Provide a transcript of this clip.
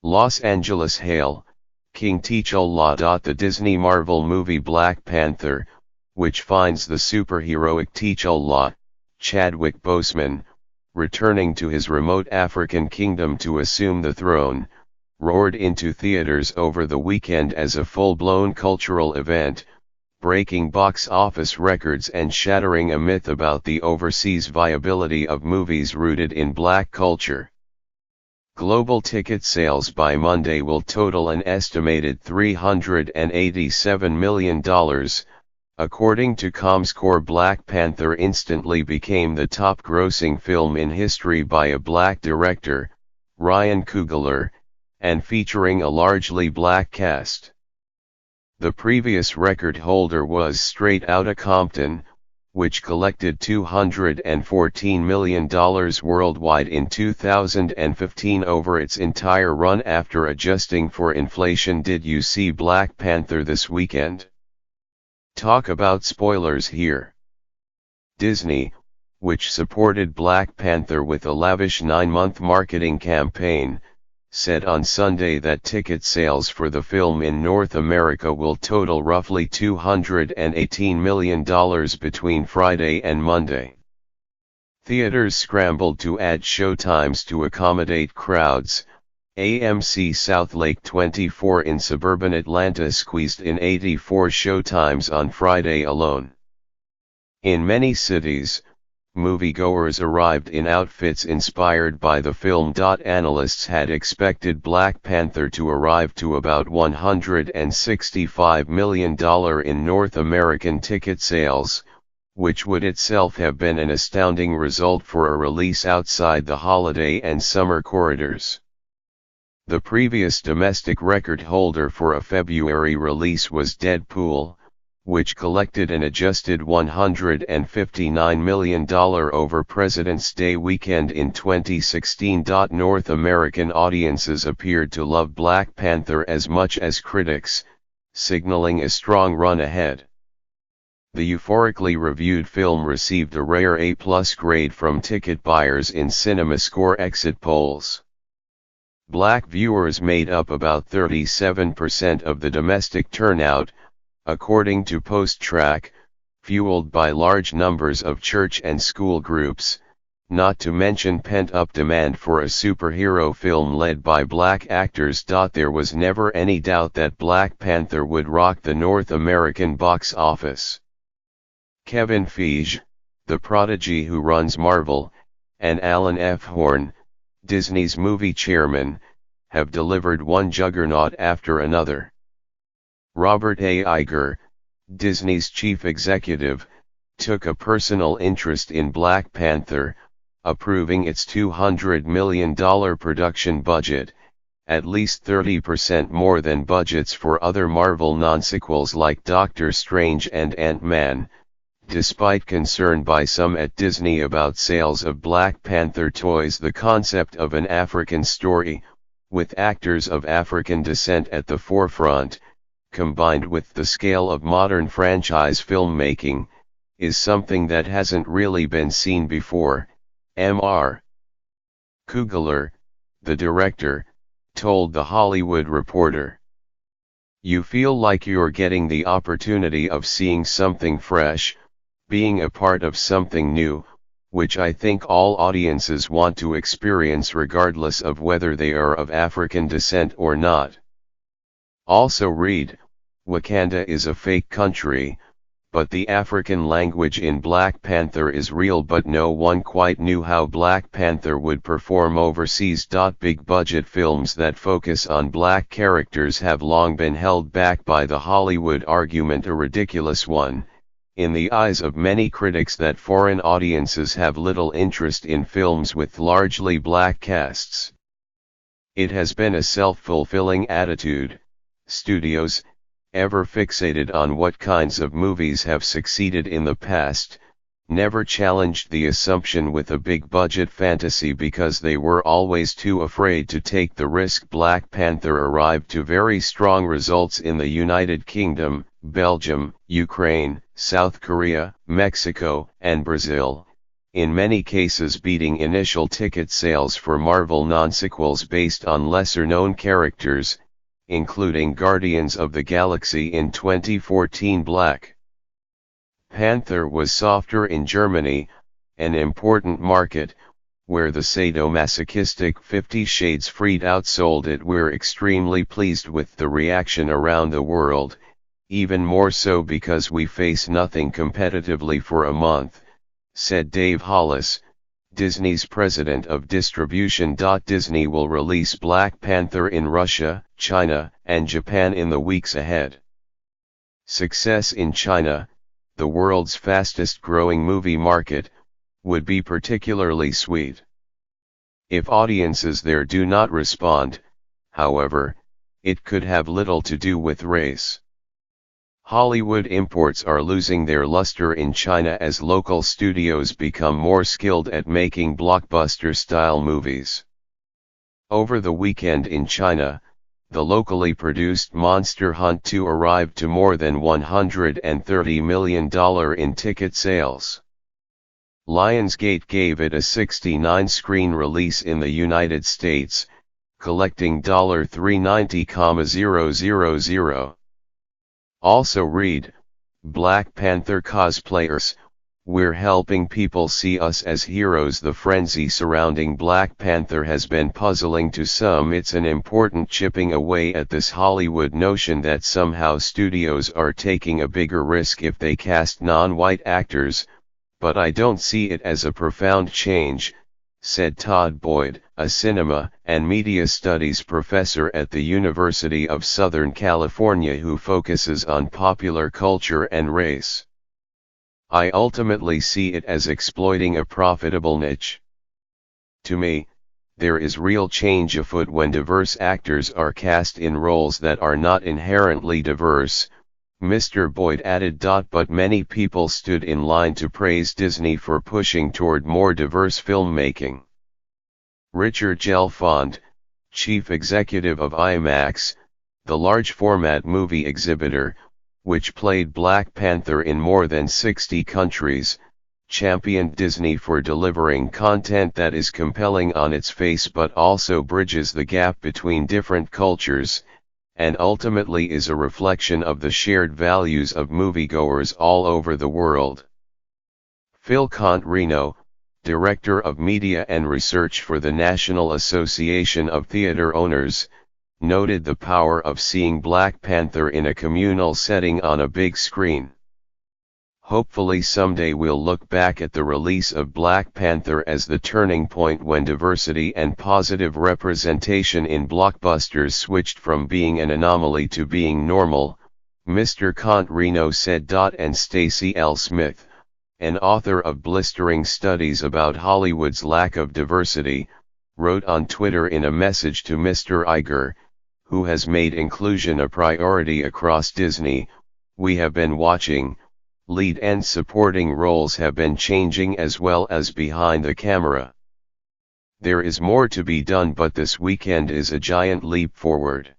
Los Angeles Hail, King T'Challa. The Disney Marvel movie Black Panther, which finds the superheroic T'Challa, Chadwick Boseman, returning to his remote African kingdom to assume the throne, roared into theaters over the weekend as a full-blown cultural event, breaking box office records and shattering a myth about the overseas viability of movies rooted in Black culture. Global ticket sales by Monday will total an estimated $387 million, according to Comscore. Black Panther instantly became the top-grossing film in history by a Black director, Ryan Coogler, and featuring a largely Black cast. The previous record holder was Straight Outta Compton, which collected $214 million worldwide in 2015 over its entire run after adjusting for inflation. Did you see Black Panther this weekend? Talk about spoilers here. Disney, which supported Black Panther with a lavish 9-month marketing campaign, said on Sunday that ticket sales for the film in North America will total roughly $218 million between Friday and Monday. Theaters scrambled to add showtimes to accommodate crowds. AMC Southlake 24 in suburban Atlanta squeezed in 84 showtimes on Friday alone. In many cities, moviegoers arrived in outfits inspired by the film. Analysts had expected Black Panther to arrive to about $165 million in North American ticket sales, which would itself have been an astounding result for a release outside the holiday and summer corridors. The previous domestic record holder for a February release was Deadpool, which collected an adjusted $159 million over President's Day weekend in 2016. North American audiences appeared to love Black Panther as much as critics, signaling a strong run ahead. The euphorically reviewed film received a rare A+ grade from ticket buyers in CinemaScore exit polls. Black viewers made up about 37% of the domestic turnout, according to PostTrack, fueled by large numbers of church and school groups, not to mention pent-up demand for a superhero film led by Black actors. There was never any doubt that Black Panther would rock the North American box office. Kevin Feige, the prodigy who runs Marvel, and Alan F. Horn, Disney's movie chairman, have delivered one juggernaut after another. Robert A. Iger, Disney's chief executive, took a personal interest in Black Panther, approving its $200 million production budget, at least 30% more than budgets for other Marvel non-sequels like Doctor Strange and Ant-Man, despite concern by some at Disney about sales of Black Panther toys. The concept of an African story, with actors of African descent at the forefront, combined with the scale of modern franchise filmmaking, is something that hasn't really been seen before, Mr. Coogler, the director, told The Hollywood Reporter. You feel like you're getting the opportunity of seeing something fresh, being a part of something new, which I think all audiences want to experience regardless of whether they are of African descent or not. Also read, Wakanda is a fake country, but the African language in Black Panther is real. But no one quite knew how Black Panther would perform overseas. Big budget films that focus on Black characters have long been held back by the Hollywood argument, a ridiculous one, in the eyes of many critics, that foreign audiences have little interest in films with largely Black casts. It has been a self-fulfilling attitude. Studios, ever fixated on what kinds of movies have succeeded in the past, never challenged the assumption with a big-budget fantasy because they were always too afraid to take the risk. Black Panther arrived to very strong results in the United Kingdom, Belgium, Ukraine, South Korea, Mexico, and Brazil, in many cases beating initial ticket sales for Marvel non-sequels based on lesser-known characters, including Guardians of the Galaxy in 2014. Black Panther was softer in Germany, an important market, where the sadomasochistic 50 Shades Freed outsold it. We're extremely pleased with the reaction around the world, even more so because we face nothing competitively for a month, said Dave Hollis, Disney's president of distribution. Disney will release Black Panther in Russia, China, and Japan in the weeks ahead. Success in China, the world's fastest growing movie market, would be particularly sweet. If audiences there do not respond, however, it could have little to do with race. Hollywood imports are losing their luster in China as local studios become more skilled at making blockbuster-style movies. Over the weekend in China, the locally produced Monster Hunt 2 arrived to more than $130 million in ticket sales. Lionsgate gave it a 69-screen release in the United States, collecting $390,000. Also read, Black Panther cosplayers, we're helping people see us as heroes. The frenzy surrounding Black Panther has been puzzling to some. It's an important chipping away at this Hollywood notion that somehow studios are taking a bigger risk if they cast non-white actors, but I don't see it as a profound change, said Todd Boyd, a cinema and media studies professor at the University of Southern California who focuses on popular culture and race. I ultimately see it as exploiting a profitable niche. To me, there is real change afoot when diverse actors are cast in roles that are not inherently diverse, Mr. Boyd added. But many people stood in line to praise Disney for pushing toward more diverse filmmaking. Richard Gelfond, chief executive of IMAX, the large-format movie exhibitor, which played Black Panther in more than 60 countries, championed Disney for delivering content that is compelling on its face but also bridges the gap between different cultures, and ultimately is a reflection of the shared values of moviegoers all over the world. Phil Contrino, Director of Media and Research for the National Association of Theater Owners, noted the power of seeing Black Panther in a communal setting on a big screen. Hopefully someday we'll look back at the release of Black Panther as the turning point when diversity and positive representation in blockbusters switched from being an anomaly to being normal, Mr. Contrino said. And Stacey L. Smith, an author of blistering studies about Hollywood's lack of diversity, wrote on Twitter in a message to Mr. Iger, who has made inclusion a priority across Disney, we have been watching. Lead and supporting roles have been changing as well as behind the camera. There is more to be done, but this weekend is a giant leap forward.